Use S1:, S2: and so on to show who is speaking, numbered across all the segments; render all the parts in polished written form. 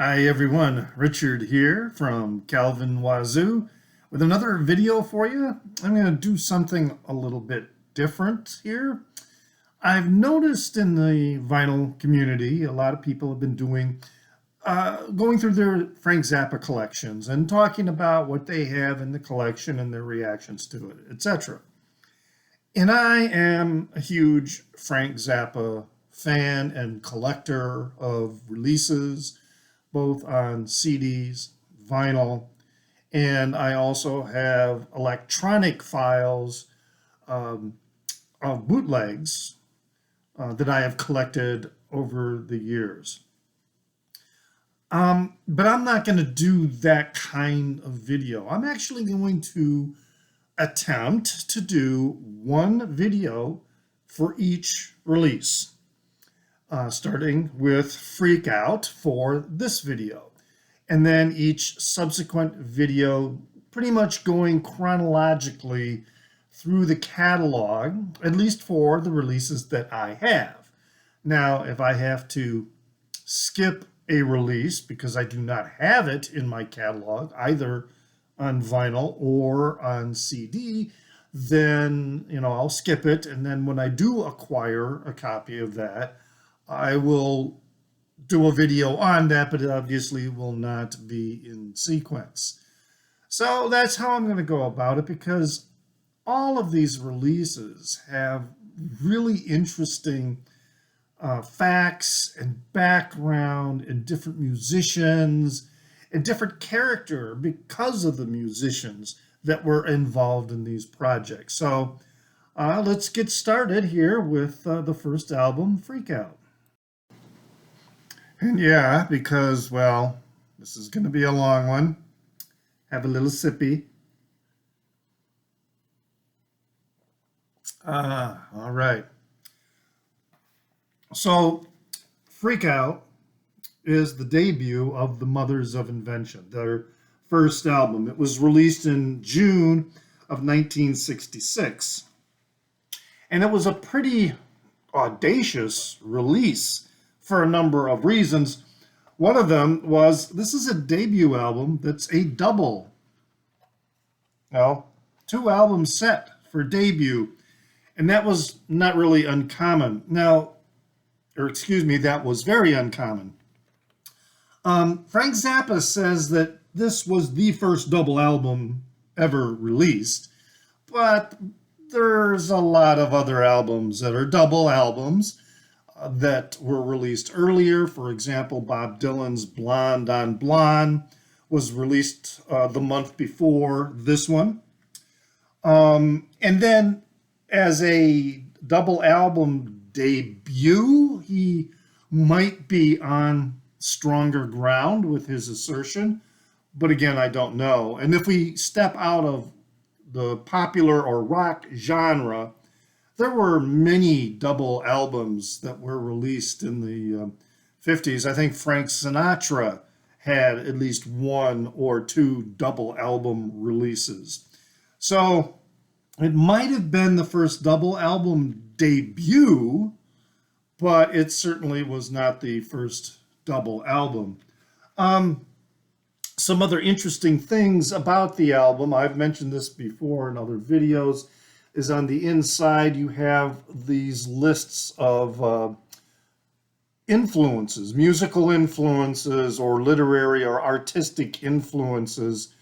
S1: Hi everyone, Richard here from Calvin Wazoo with another video for you. I'm going to do something a little bit different here. I've noticed in the vinyl community, a lot of people have been going through their Frank Zappa collections and talking about what they have in the collection and their reactions to it, etc. And I am a huge Frank Zappa fan and collector of releases, both on CDs, vinyl, and I also have electronic files of bootlegs that I have collected over the years. But I'm not going to do that kind of video. I'm actually going to attempt to do one video for each release. Starting with Freak Out for this video, and then each subsequent video pretty much going chronologically through the catalog, at least for the releases that I have. Now, if I have to skip a release because I do not have it in my catalog, either on vinyl or on CD, then I'll skip it, and then when I do acquire a copy of that, I will do a video on that, but it obviously will not be in sequence. So that's how I'm going to go about it, because all of these releases have really interesting facts and background and different musicians and different character because of the musicians that were involved in these projects. So let's get started here with the first album, Freak Out. And yeah, because, well, this is going to be a long one. Have a little sippy. All right. So, Freak Out is the debut of the Mothers of Invention, their first album. It was released in June of 1966. And it was a pretty audacious release for a number of reasons. One of them was this is a debut album that's a double. Two albums set for debut. And that was not really uncommon. That was very uncommon. Frank Zappa says that this was the first double album ever released, but there's a lot of other albums that are double albums that were released earlier. For example, Bob Dylan's Blonde on Blonde was released the month before this one. And then as a double album debut, he might be on stronger ground with his assertion. But again, I don't know. And if we step out of the popular or rock genre, there were many double albums that were released in the 50s. I think Frank Sinatra had at least one or two double album releases. So it might have been the first double album debut, but it certainly was not the first double album. Some other interesting things about the album, I've mentioned this before in other videos, is on the inside you have these lists of influences, musical influences or literary or artistic influences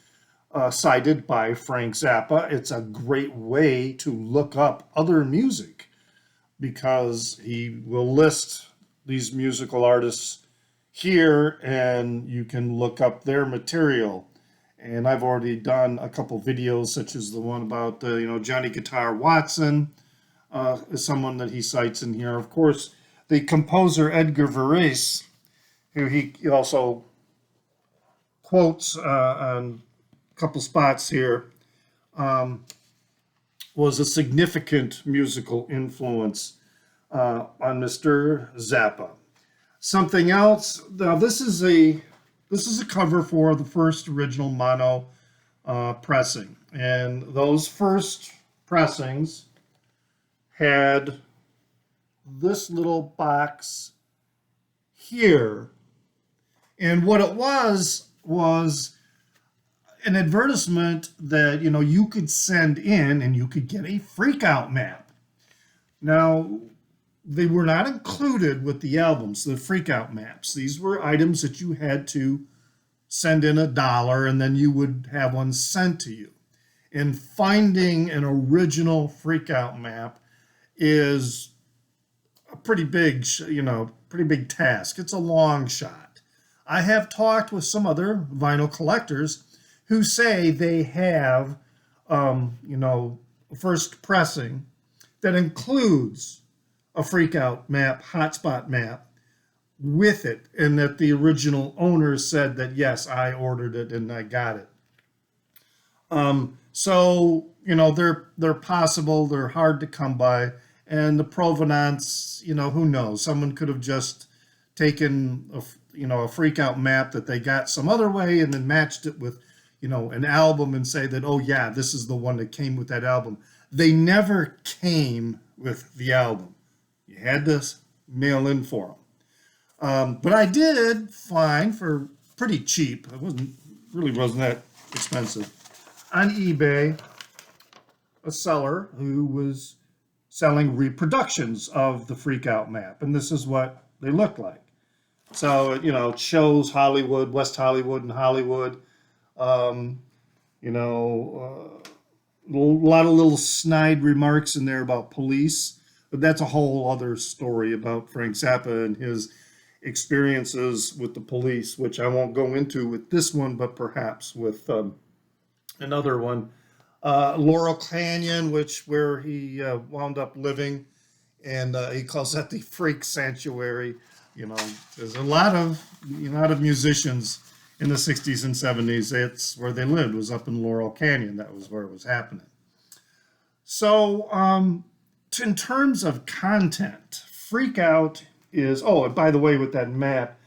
S1: cited by Frank Zappa. It's a great way to look up other music because he will list these musical artists here and you can look up their material. And I've already done a couple videos, such as the one about, Johnny Guitar Watson is someone that he cites in here. Of course, the composer Edgar Varese, who he also quotes on a couple spots here, was a significant musical influence on Mr. Zappa. Something else. Now, this is a cover for the first original mono pressing. And those first pressings had this little box here And what it was an advertisement that, you could send in and you could get a freak out map. Now, they were not included with the albums, the freak out maps. These were items that you had to send in $1 and then you would have one sent to you. And finding an original freak out map is a pretty big, pretty big task. It's a long shot. I have talked with some other vinyl collectors who say they have, first pressing that includes a freak out map, hotspot map with it, and that the original owner said that, yes, I ordered it and I got it. So, they're possible, they're hard to come by, and the provenance, who knows? Someone could have just taken a freak out map that they got some other way and then matched it with, an album and say that, oh yeah, this is the one that came with that album. They never came with the album. You had to mail in for them. But I did find for pretty cheap, it really wasn't that expensive, on eBay, a seller who was selling reproductions of the freak out map. And this is what they look like. So, it shows Hollywood, West Hollywood and Hollywood. A lot of little snide remarks in there about police. But that's a whole other story about Frank Zappa and his experiences with the police, which I won't go into with this one, but perhaps with another one. Laurel Canyon, where he wound up living, and he calls that the freak sanctuary. There's a lot of musicians in the 60s and 70s. That's where they lived, was up in Laurel Canyon. That was where it was happening. So, in terms of content, freak out is, and by the way, with that map,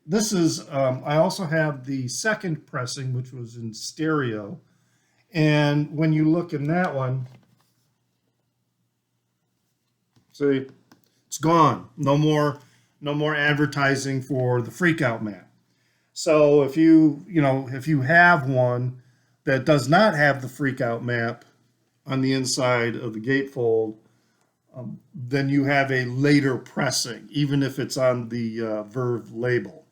S1: this is, I also have the second pressing, which was in stereo. And when you look in that one, see, it's gone. No more advertising for the freakout map. So if you have one that does not have the freakout map on the inside of the gatefold, then you have a later pressing, even if it's on the Verve label.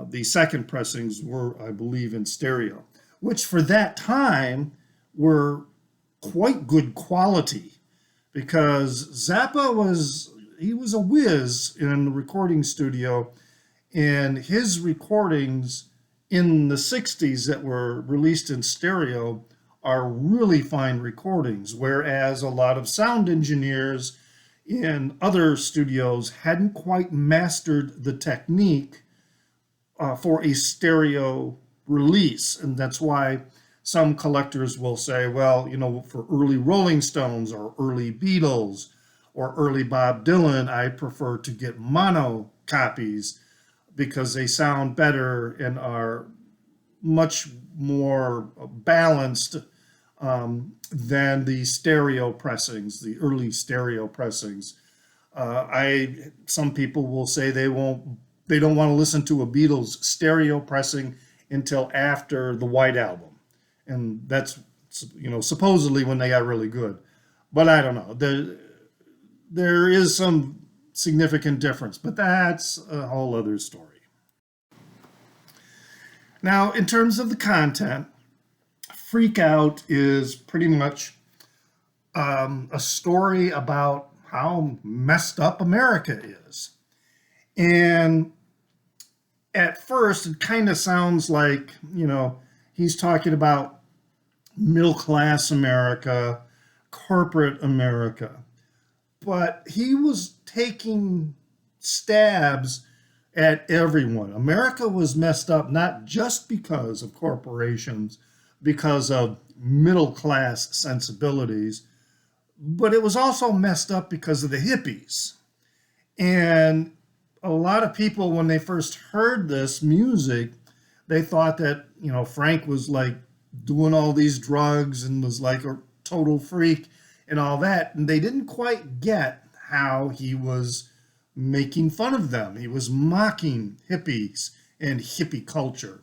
S1: The second pressings were, I believe, in stereo, which for that time were quite good quality, because Zappa was a whiz in the recording studio, and his recordings in the 60s that were released in stereo are really fine recordings, whereas a lot of sound engineers in other studios hadn't quite mastered the technique for a stereo release. And that's why some collectors will say, well, for early Rolling Stones or early Beatles or early Bob Dylan, I prefer to get mono copies because they sound better and are much more balanced than the stereo pressings, the early stereo pressings. Some people will say they don't want to listen to a Beatles stereo pressing until after the White Album. And that's, supposedly when they got really good. But I don't know. There is some significant difference, but that's a whole other story. Now, in terms of the content, Freak Out is pretty much a story about how messed up America is. And at first, it kind of sounds like, he's talking about middle-class America, corporate America. But he was taking stabs at everyone. America was messed up not just because of corporations, because of middle-class sensibilities, but it was also messed up because of the hippies. And a lot of people, when they first heard this music, they thought that, Frank was like doing all these drugs and was like a total freak and all that. And they didn't quite get how he was making fun of them. He was mocking hippies and hippie culture.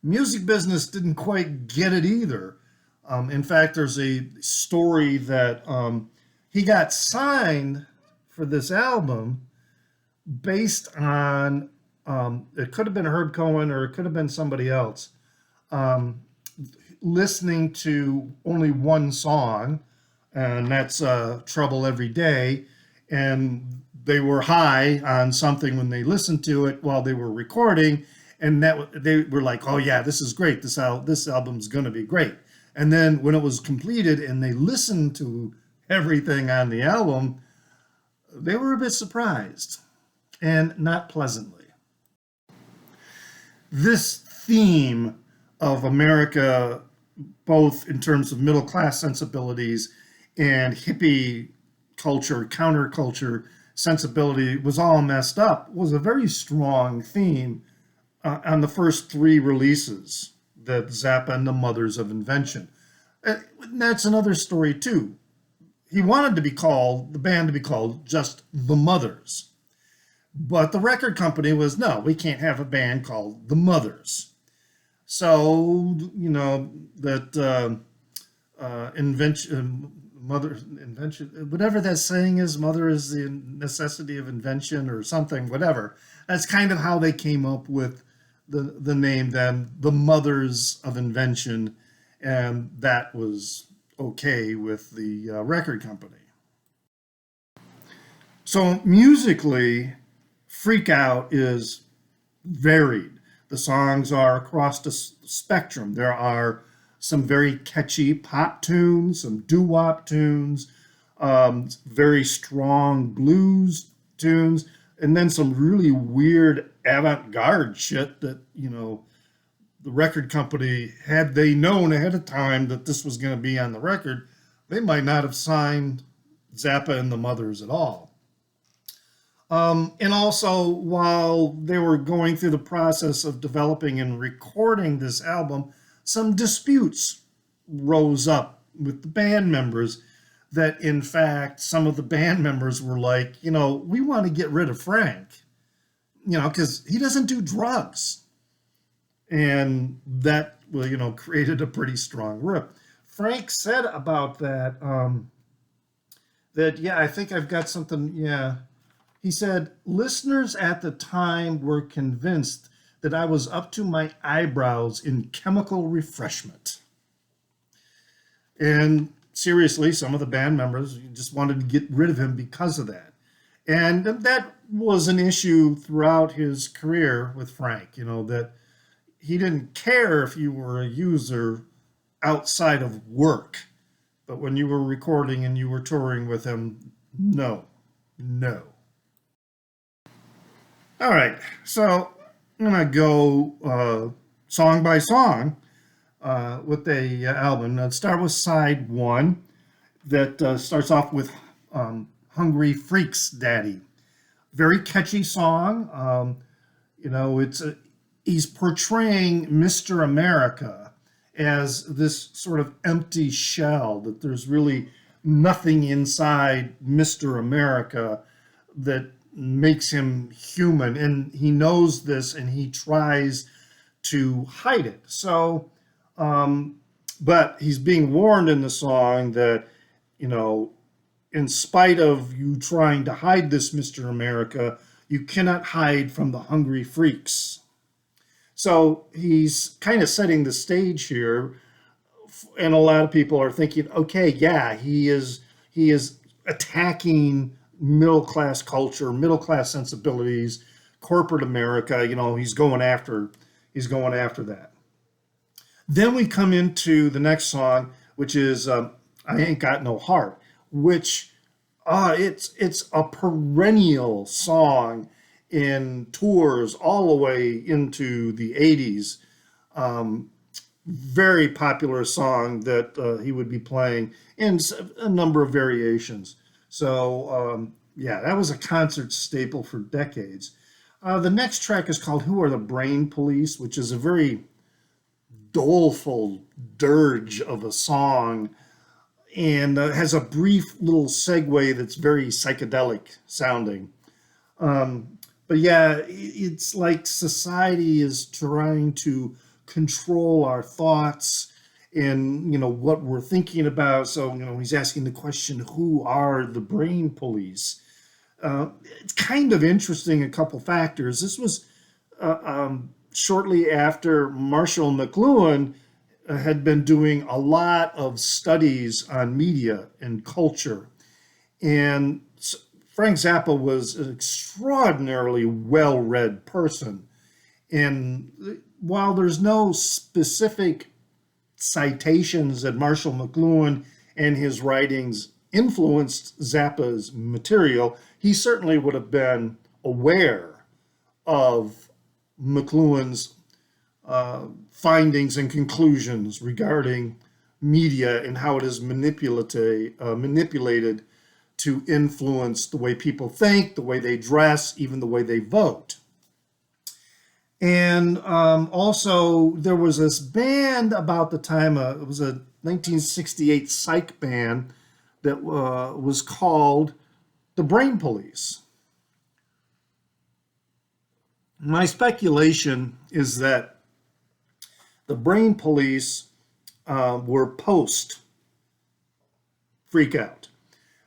S1: Music business didn't quite get it either. In fact, there's a story that he got signed for this album based on, it could have been Herb Cohen or it could have been somebody else, um, listening to only one song, and that's Trouble Every Day. And they were high on something when they listened to it while they were recording. And that they were like, oh, yeah, this is great. This album's going to be great. And then when it was completed and they listened to everything on the album, they were a bit surprised, and not pleasantly. This theme of America, both in terms of middle class sensibilities and hippie culture, counterculture sensibility, was all messed up, was a very strong theme on the first three releases, that Zappa and the Mothers of Invention. And that's another story too. He wanted the band to be called just the Mothers. But the record company was, no, we can't have a band called the Mothers. So, that invention, whatever that saying is, mother is the necessity of invention or something, whatever. That's kind of how they came up with the name then, the Mothers of Invention, and that was okay with the record company. So musically, Freak Out is varied. The songs are across the spectrum. There are some very catchy pop tunes, some doo-wop tunes, very strong blues tunes, and then some really weird avant-garde shit that, the record company, had they known ahead of time that this was going to be on the record, they might not have signed Zappa and the Mothers at all. And also, while they were going through the process of developing and recording this album, some disputes rose up with the band members that, in fact, some of the band members were like, we want to get rid of Frank, because he doesn't do drugs. And that, created a pretty strong rip. Frank said about that, yeah, I think I've got something, yeah. He said, listeners at the time were convinced that I was up to my eyebrows in chemical refreshment. And seriously, some of the band members just wanted to get rid of him because of that. And that was an issue throughout his career with Frank, that he didn't care if you were a user outside of work. But when you were recording and you were touring with him, no. All right, so I'm going to go song by song with the album. Let's start with side one that starts off with Hungry Freaks Daddy. Very catchy song. He's portraying Mr. America as this sort of empty shell, that there's really nothing inside Mr. America that makes him human. And he knows this and he tries to hide it. So, but he's being warned in the song that, in spite of you trying to hide this, Mr. America, you cannot hide from the hungry freaks. So he's kind of setting the stage here, and a lot of people are thinking, okay, yeah, he is attacking middle class culture, middle class sensibilities, corporate America. He's going after that. Then we come into the next song, which is I Ain't Got No Heart, which it's a perennial song in tours all the way into the 80s. Very popular song that he would be playing in a number of variations. So, that was a concert staple for decades. The next track is called Who Are the Brain Police, which is a very doleful dirge of a song, and has a brief little segue that's very psychedelic sounding. But But yeah, it's like society is trying to control our thoughts and what we're thinking about. So he's asking the question, who are the brain police? It's kind of interesting, a couple factors. This was shortly after Marshall McLuhan had been doing a lot of studies on media and culture. And Frank Zappa was an extraordinarily well-read person. And while there's no specific citations that Marshall McLuhan and his writings influenced Zappa's material, he certainly would have been aware of McLuhan's findings and conclusions regarding media and how it is manipulated to influence the way people think, the way they dress, even the way they vote. And also, there was this band about the time, it was a 1968 psych band that was called the Brain Police. My speculation is that the Brain Police were post Freak Out.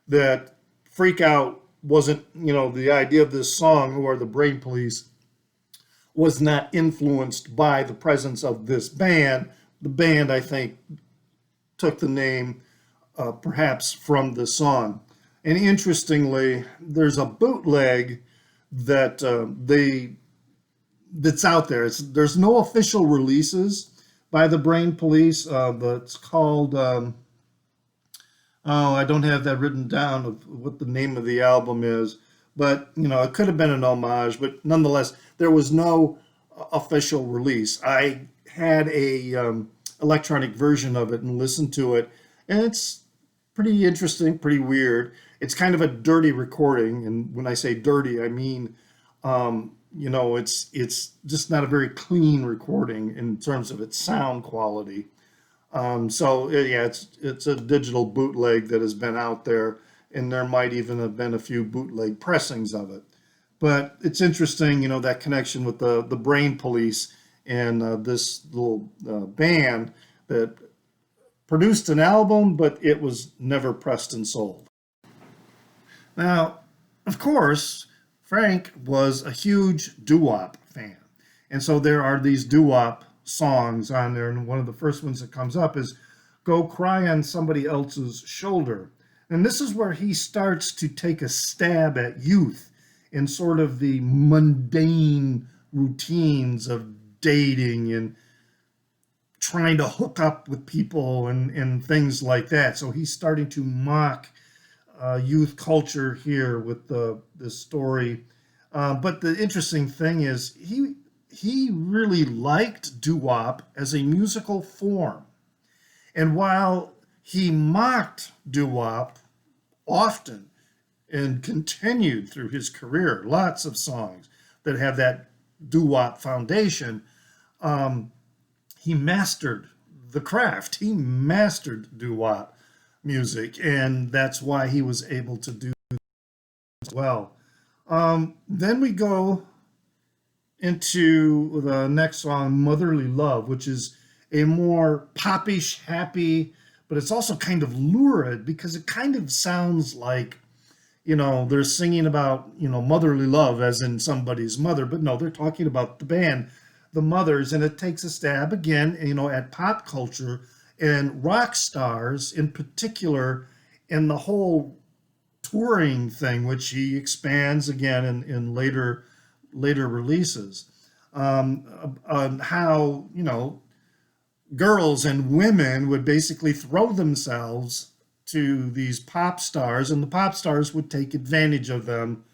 S1: That Freak Out wasn't, the idea of this song, Who Are the Brain Police, was not influenced by the presence of this band. The band, I think, took the name perhaps from the song. And interestingly, there's a bootleg that that's out there. There's no official releases by the Brain Police, but it's called, I don't have that written down of what the name of the album is, but it could have been an homage, but nonetheless, there was no official release. I had a electronic version of it and listened to it, and it's pretty interesting, pretty weird. It's kind of a dirty recording, and when I say dirty, I mean, it's just not a very clean recording in terms of its sound quality. So yeah, it's a digital bootleg that has been out there, and there might even have been a few bootleg pressings of it. But it's interesting, that connection with the Brain Police and this little band that produced an album, but it was never pressed and sold. Now, of course, Frank was a huge DooWop fan. And so there are these DooWop songs on there, and one of the first ones that comes up is Go Cry on Somebody Else's Shoulder. And this is where he starts to take a stab at youth in sort of the mundane routines of dating and trying to hook up with people and things like that. So he's starting to mock youth culture here with this story. But the interesting thing is he really liked doo-wop as a musical form. And while he mocked doo-wop often and continued through his career, lots of songs that have that doo-wop foundation, he mastered the craft. He mastered doo-wop music, and that's why he was able to do as well. Then we go into the next song, Motherly Love, which is a more popish, happy, but it's also kind of lurid because it kind of sounds like, they're singing about, motherly love as in somebody's mother, but no, they're talking about the band, the Mothers, and it takes a stab again, at pop culture and rock stars in particular, and the whole touring thing, which he expands again in later releases, on how, girls and women would basically throw themselves to these pop stars, and the pop stars would take advantage of them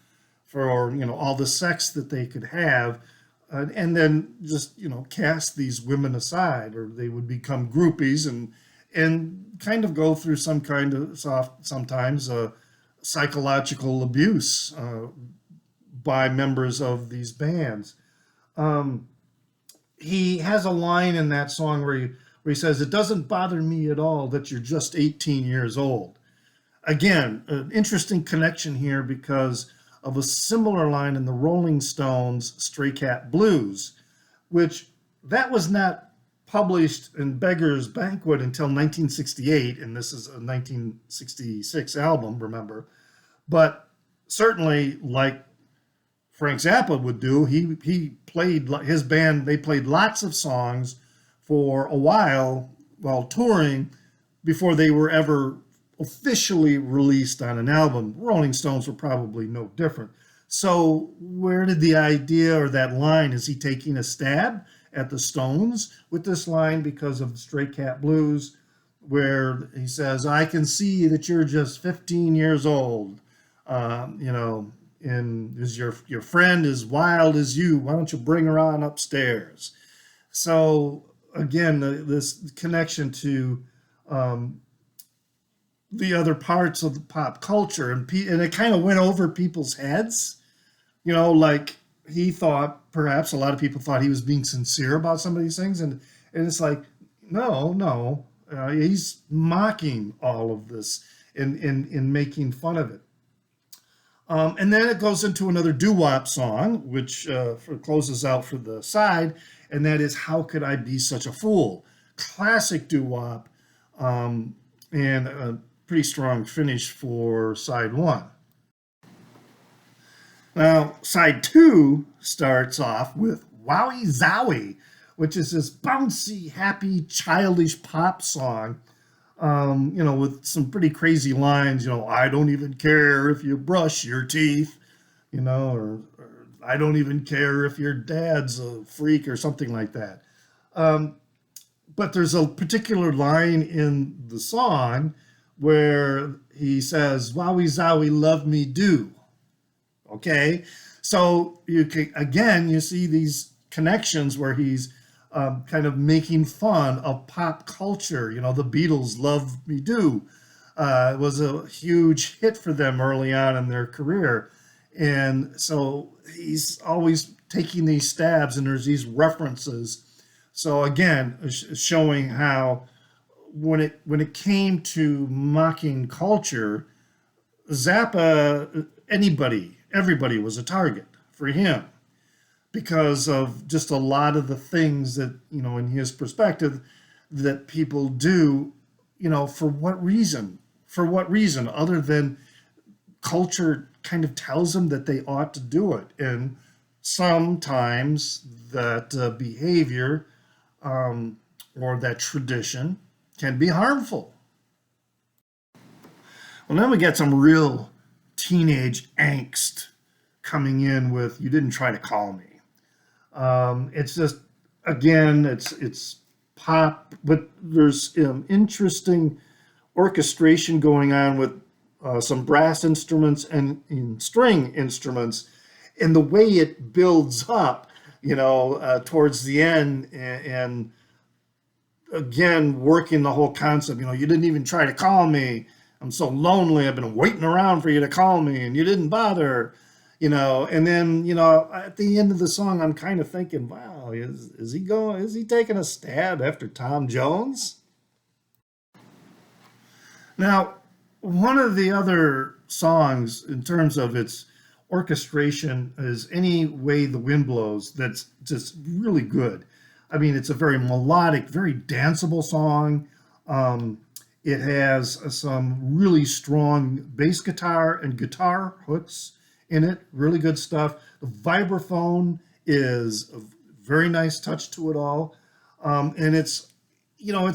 S1: for, all the sex that they could have, and then just, cast these women aside, or they would become groupies and kind of go through some kind of sometimes psychological abuse by members of these bands. He has a line in that song where he says, "It doesn't bother me at all that you're just 18 years old." Again, an interesting connection here because of a similar line in the Rolling Stones' Stray Cat Blues, which that was not published in Beggar's Banquet until 1968, and this is a 1966 album, remember. But certainly, like Frank Zappa would do, he played his band. They played lots of songs for a while touring before they were ever officially released on an album. Rolling Stones were probably no different. So where did the idea or that line, is he taking a stab at the Stones with this line because of the Stray Cat Blues, where he says, I can see that you're just 15 years old, and is your friend as wild as you? Why don't you bring her on upstairs? So again, this connection to the other parts of the pop culture, and it kind of went over people's heads. Like he thought, perhaps a lot of people thought he was being sincere about some of these things, and it's like, no, he's mocking all of this in making fun of it. And then it goes into another doo-wop song, which closes out for the side, and that is How Could I Be Such a Fool? Classic doo-wop, and a pretty strong finish for side one. Now, side two starts off with WowieZowie, which is this bouncy, happy, childish pop song, with some pretty crazy lines, I don't even care if you brush your teeth, or I don't even care if your dad's a freak or something like that. But there's a particular line in the song where he says, WowieZowie, love me do. Okay, so you see these connections where he's kind of making fun of pop culture. The Beatles' Love Me Do was a huge hit for them early on in their career. And so he's always taking these stabs, and there's these references. So again, showing how when it came to mocking culture, Zappa, everybody was a target for him, because of just a lot of the things that, in his perspective, that people do, for what reason? For what reason other than culture kind of tells them that they ought to do it. And sometimes that behavior or that tradition can be harmful. Well, then we get some real teenage angst coming in with You Didn't Try to Call Me. It's just, again, it's pop, but there's interesting orchestration going on with some brass instruments and string instruments, and the way it builds up, towards the end, and again, working the whole concept, you didn't even try to call me. I'm so lonely. I've been waiting around for you to call me, and you didn't bother. And then, at the end of the song, I'm kind of thinking, wow, is he taking a stab after Tom Jones? Now, one of the other songs in terms of its orchestration is Any Way the Wind Blows. That's just really good. I mean, it's a very melodic, very danceable song. It has some really strong bass guitar and guitar hooks in it, really good stuff. The vibraphone is a very nice touch to it all. And it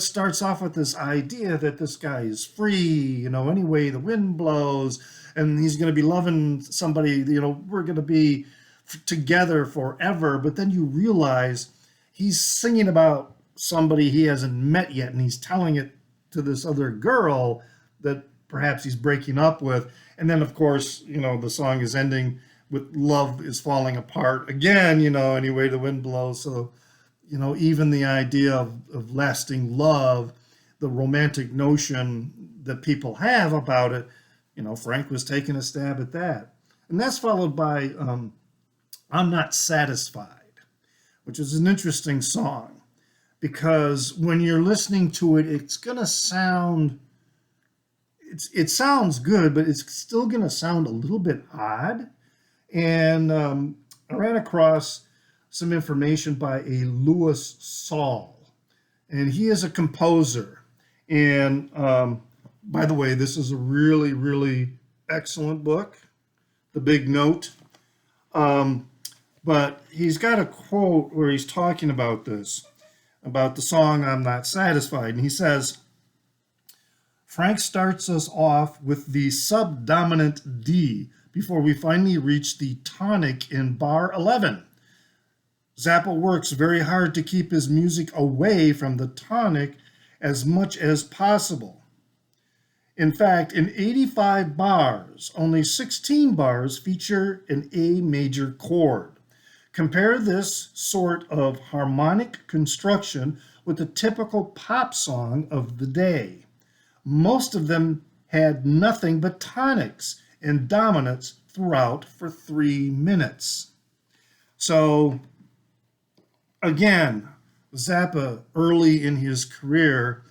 S1: starts off with this idea that this guy is free, any way the wind blows, and he's going to be loving somebody, we're going to be together forever. But then you realize he's singing about somebody he hasn't met yet, and he's telling it to this other girl that perhaps he's breaking up with. And then, of course, the song is ending with love is falling apart again, any way the wind blows. So, even the idea of lasting love, the romantic notion that people have about it, Frank was taking a stab at that. And that's followed by I'm Not Satisfied, which is an interesting song, because when you're listening to it, it's going to sound, it sounds good, but it's still going to sound a little bit odd. And I ran across some information by a Louis Saul, and he is a composer. And by the way, this is a really, really excellent book, The Big Note. Um, but he's got a quote where he's talking about this, about the song I'm Not Satisfied. And he says, Frank starts us off with the subdominant D before we finally reach the tonic in bar 11. Zappa works very hard to keep his music away from the tonic as much as possible. In fact, in 85 bars, only 16 bars feature an A major chord. Compare this sort of harmonic construction with a typical pop song of the day. Most of them had nothing but tonics and dominants throughout for 3 minutes. So, again, Zappa early in his career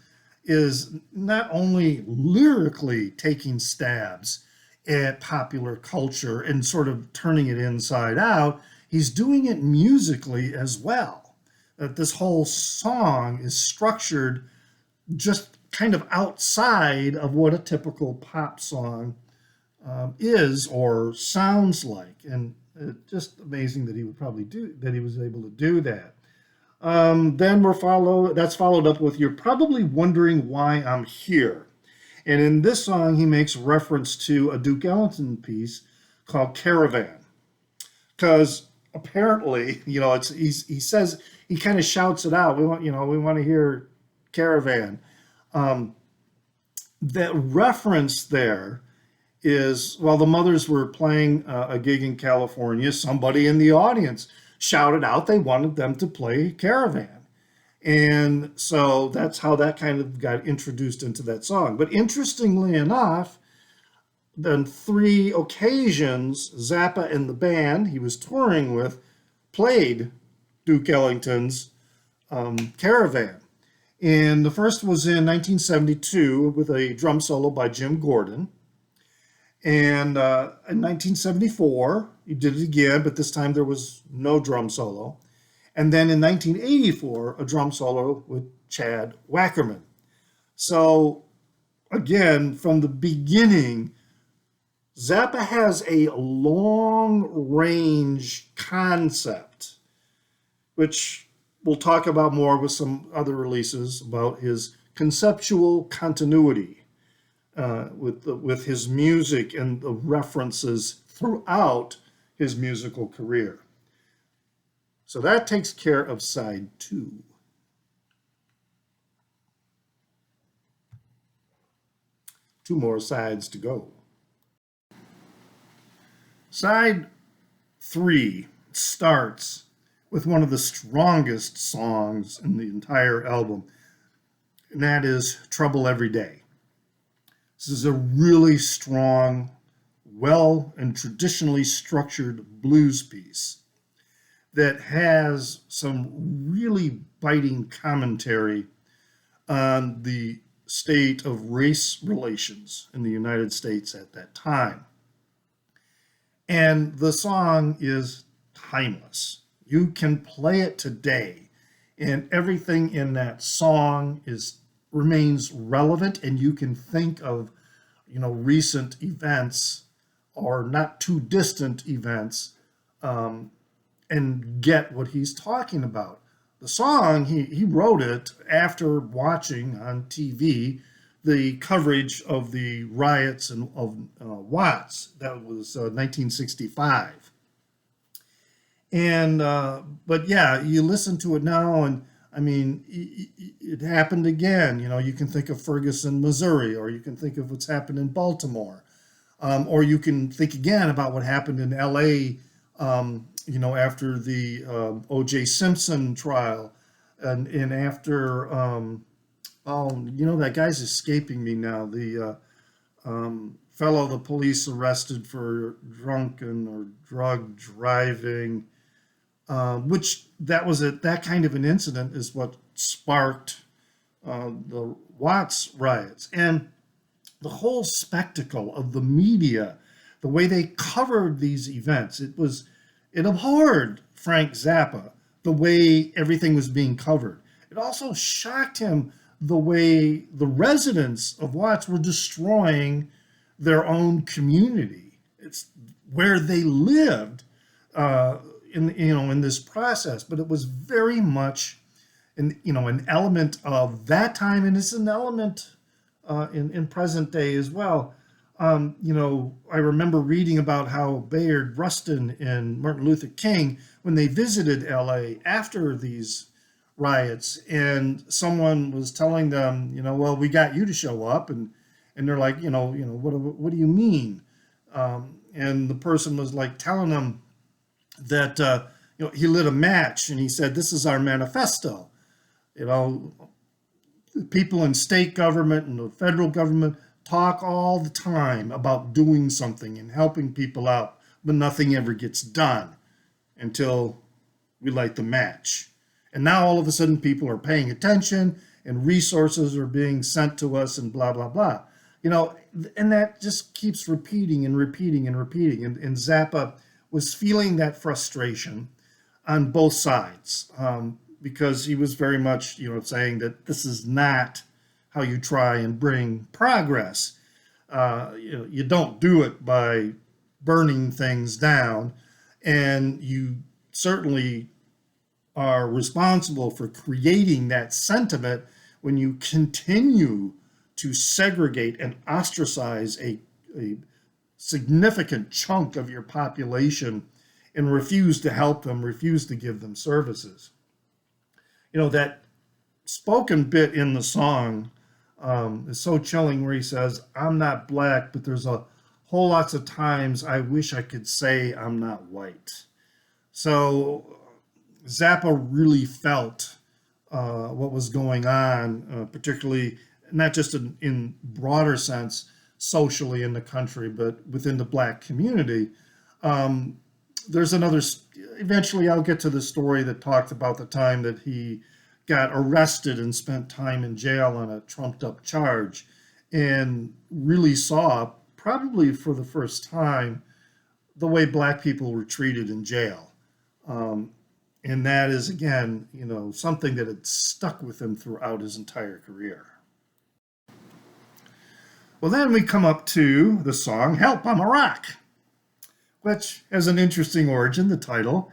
S1: is not only lyrically taking stabs at popular culture and sort of turning it inside out, he's doing it musically as well. That this whole song is structured just kind of outside of what a typical pop song is or sounds like. And it's just amazing that he would probably do that. He was able to do that. Then that's followed up with, You're Probably Wondering Why I'm Here. And in this song, he makes reference to a Duke Ellington piece called Caravan. Because apparently, he says, he kind of shouts it out. We want to hear Caravan. That reference there is, while the Mothers were playing a gig in California, somebody in the audience shouted out they wanted them to play Caravan. And so that's how that kind of got introduced into that song. But interestingly enough, on 3 occasions, Zappa and the band he was touring with played Duke Ellington's Caravan. And the first was in 1972 with a drum solo by Jim Gordon. And in 1974, he did it again, but this time there was no drum solo. And then in 1984, a drum solo with Chad Wackerman. So again, from the beginning, Zappa has a long-range concept, which we'll talk about more with some other releases, about his conceptual continuity with his music and the references throughout his musical career. So that takes care of side 2. Two more sides to go. Side 3 starts with one of the strongest songs in the entire album, and that is Trouble Every Day. This is a really strong, well and traditionally structured blues piece that has some really biting commentary on the state of race relations in the United States at that time. And the song is timeless. You can play it today, and everything in that song remains relevant, and you can think of, recent events or not too distant events, and get what he's talking about. The song, he wrote it after watching on TV the coverage of the riots of Watts. That was 1965. And, but yeah, you listen to it now, and I mean, it happened again. You can think of Ferguson, Missouri, or you can think of what's happened in Baltimore. Or you can think again about what happened in LA, after the O.J. Simpson trial, and after, that guy's escaping me now, the fellow the police arrested for drunken or drug driving, which that kind of an incident is what sparked the Watts riots. And the whole spectacle of the media, the way they covered these events. It abhorred Frank Zappa, the way everything was being covered. It also shocked him the way the residents of Watts were destroying their own community. It's where they lived in this process, but it was very much an element of that time, and it's an element in present day as well. I remember reading about how Bayard Rustin and Martin Luther King, when they visited LA after these riots, and someone was telling them, well, we got you to show up, and they're like, what do you mean? And the person was like telling them that he lit a match and he said, this is our manifesto. People in state government and the federal government talk all the time about doing something and helping people out, but nothing ever gets done until we light the match. And now all of a sudden people are paying attention and resources are being sent to us and blah, blah, blah. And that just keeps repeating and repeating and repeating. And Zappa was feeling that frustration on both sides because he was very much, saying that this is not how you try and bring progress. You don't do it by burning things down, and you certainly are responsible for creating that sentiment when you continue to segregate and ostracize a significant chunk of your population and refuse to help them, refuse to give them services. That spoken bit in the song is so chilling, where he says, I'm not black, but there's a whole lots of times I wish I could say I'm not white. So Zappa really felt what was going on, particularly not just in broader sense socially in the country, but within the black community. There's eventually I'll get to the story that talked about the time that he got arrested and spent time in jail on a trumped up charge, and really saw, probably for the first time, the way black people were treated in jail. And that is, again, something that had stuck with him throughout his entire career. Well, then we come up to the song Help, I'm a Rock, which has an interesting origin, the title.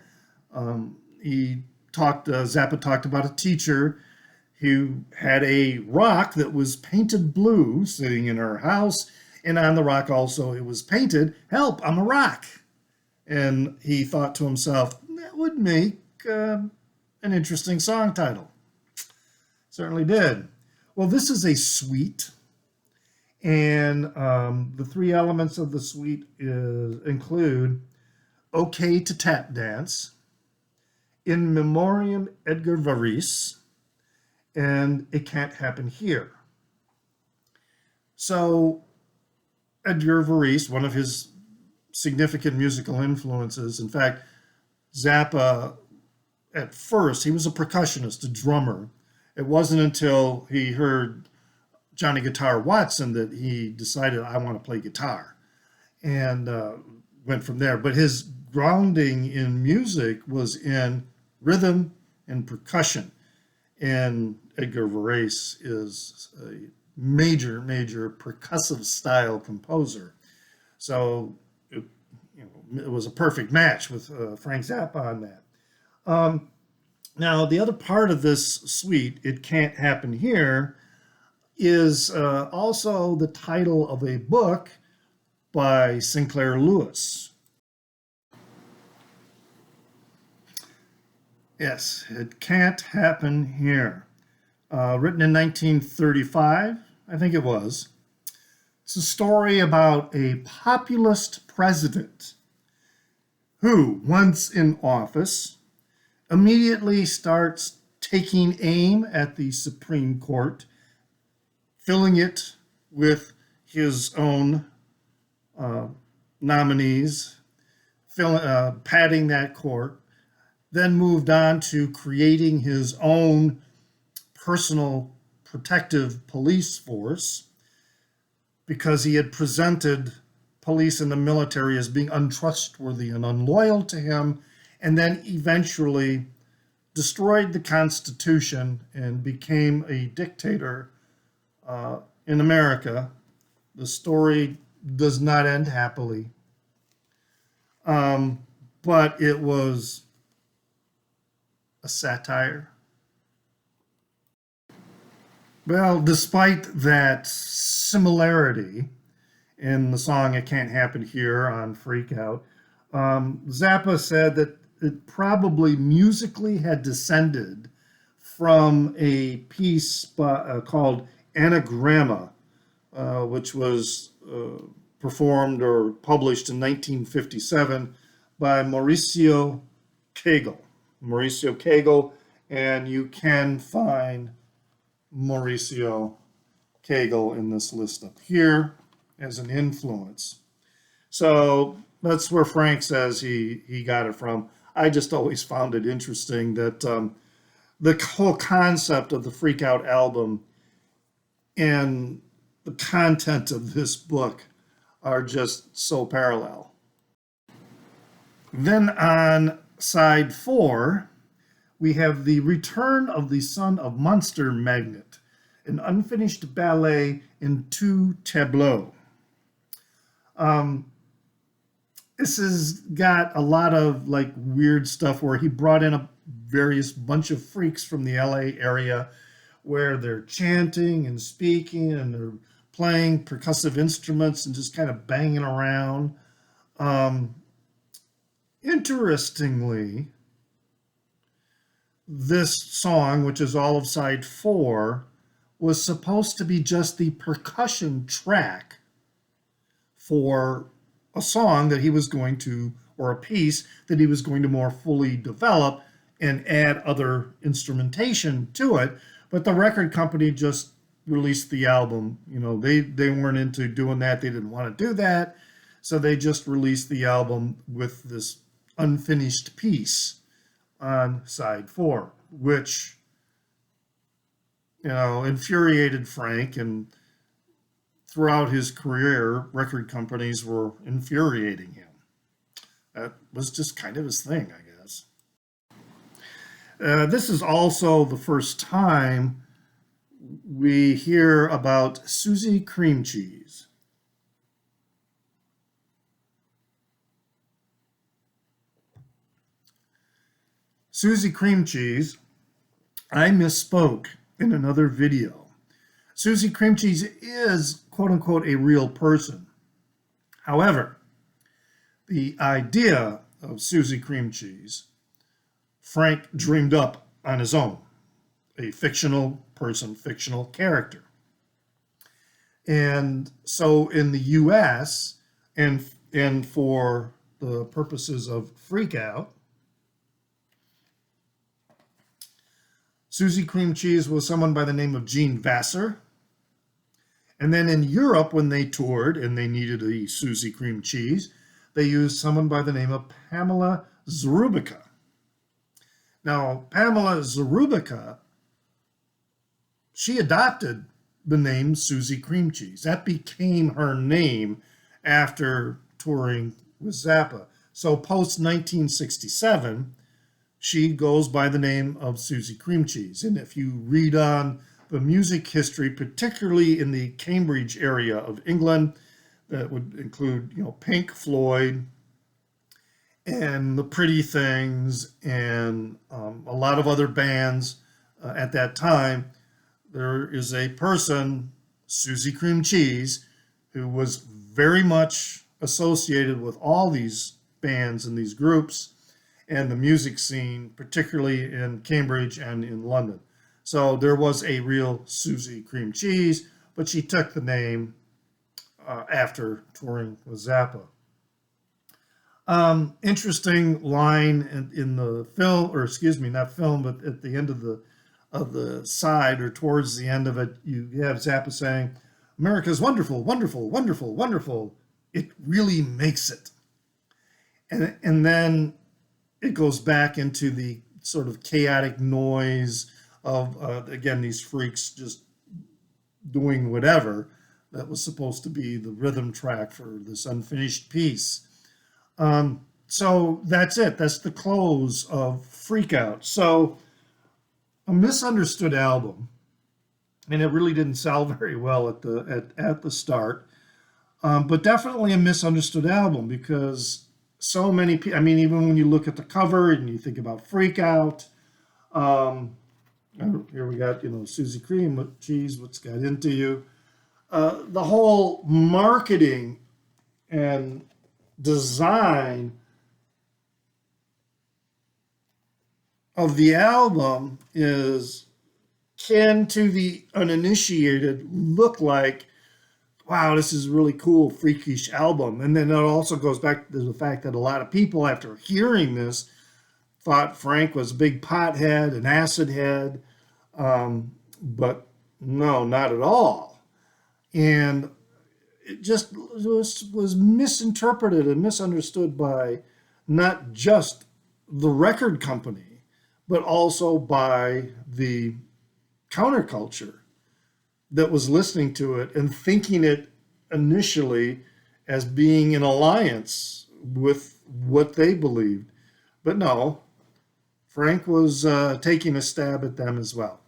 S1: Zappa talked about a teacher who had a rock that was painted blue sitting in her house, and on the rock also it was painted, Help, I'm a Rock. And he thought to himself, that would make an interesting song title. Certainly did. Well, this is a suite, and the three elements of the suite include Okay to Tap Dance, In Memoriam Edgar Varese, and It Can't Happen Here. So Edgar Varese, one of his significant musical influences, in fact, Zappa, at first, he was a percussionist, a drummer. It wasn't until he heard Johnny Guitar Watson that he decided, I want to play guitar, and went from there. But his grounding in music was in rhythm and percussion. And Edgar Varese is a major, major percussive style composer. So it was a perfect match with Frank Zappa on that. Now, the other part of this suite, It Can't Happen Here, is also the title of a book by Sinclair Lewis. Yes, It Can't Happen Here. Written in 1935, I think it was. It's a story about a populist president who, once in office, immediately starts taking aim at the Supreme Court, filling it with his own nominees, padding that court, then moved on to creating his own personal protective police force because he had presented police and the military as being untrustworthy and unloyal to him, and then eventually destroyed the Constitution and became a dictator in America. The story does not end happily, but it was a satire. Well, despite that similarity in the song It Can't Happen Here on Freak Out, Zappa said that it probably musically had descended from a piece called Anagramma, which was performed or published in 1957 by Mauricio Kagel. Mauricio Kagel, and you can find Mauricio Kagel in this list up here as an influence. So that's where Frank says he got it from. I just always found it interesting that the whole concept of the Freak Out album and the content of this book are just so parallel. Then on side 4, we have The Return of the Son of Monster Magnet, an unfinished ballet in 2 tableaux. This has got a lot of like weird stuff where he brought in a various bunch of freaks from the LA area where they're chanting and speaking and they're playing percussive instruments and just kind of banging around. Interestingly, this song, which is all of side 4, was supposed to be just the percussion track for a song that he was going to, or a piece that he was going to more fully develop and add other instrumentation to it. But the record company just released the album. You know, they weren't into doing that. They didn't want to do that. So they just released the album with this unfinished piece on side 4, which, you know, infuriated Frank, and throughout his career, record companies were infuriating him. That was just kind of his thing, I guess. This is also the first time we hear about Suzy Cream Cheese. Suzy Cream Cheese, I misspoke in another video. Suzy Cream Cheese is, quote unquote, a real person. However, the idea of Suzy Cream Cheese, Frank dreamed up on his own, a fictional person, fictional character. And so in the US, and for the purposes of Freak Out, Suzy Cream Cheese was someone by the name of Jean Vassar. And then in Europe, when they toured and they needed a Suzy Cream Cheese, they used someone by the name of Pamela Zarubica. Now, Pamela Zarubica, she adopted the name Suzy Cream Cheese. That became her name after touring with Zappa. So post 1967, she goes by the name of Suzy Cream Cheese. And if you read on the music history, particularly in the Cambridge area of England, that would include, you know, Pink Floyd and the Pretty Things and a lot of other bands at that time, there is a person, Suzy Cream Cheese, who was very much associated with all these bands and these groups and the music scene, particularly in Cambridge and in London. So there was a real Suzy Cream Cheese, but she took the name after touring with Zappa. Interesting line in the film, or excuse me, not film, but at the end of the side, or towards the end of it, you have Zappa saying, "America's wonderful, wonderful, wonderful, wonderful. It really makes it." And then it goes back into the sort of chaotic noise of, again, these freaks just doing whatever. that was supposed to be the rhythm track for this unfinished piece. So that's it. That's the close of Freak Out. So a misunderstood album, and it really didn't sell very well at the start. But definitely a misunderstood album because so many people, I mean, even when you look at the cover and you think about Freak Out, um, here we got, Suzy Cream, what, geez, what's got into you? The whole marketing and design of the album can to the uninitiated look like, wow, this is a really cool, freakish album. And then it also goes back to the fact that a lot of people, after hearing this, thought Frank was a big pothead, an acid head, but no, not at all. And it just was misinterpreted and misunderstood by not just the record company, but also by the counterculture that was listening to it and thinking it initially as being in alliance with what they believed. But no, Frank was taking a stab at them as well.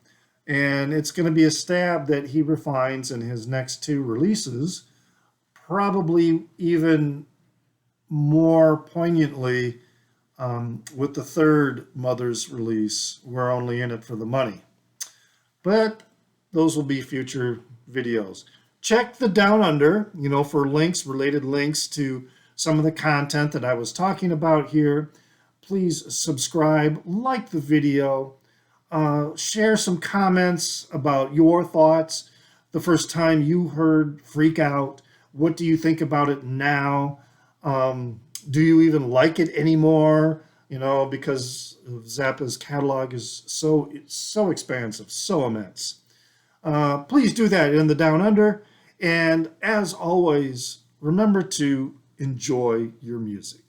S1: And it's going to be a stab that he refines in his next two releases, probably even more poignantly with the third Mothers release, We're Only in It for the Money. But those will be future videos. Check the Down Under, for links, related links to some of the content that I was talking about here. Please subscribe, like the video, share some comments about your thoughts. The first time you heard Freak Out, what do you think about it now? Do you even like it anymore? Because Zappa's catalog is so expansive, so immense. Please do that in the Down Under. And as always, remember to enjoy your music.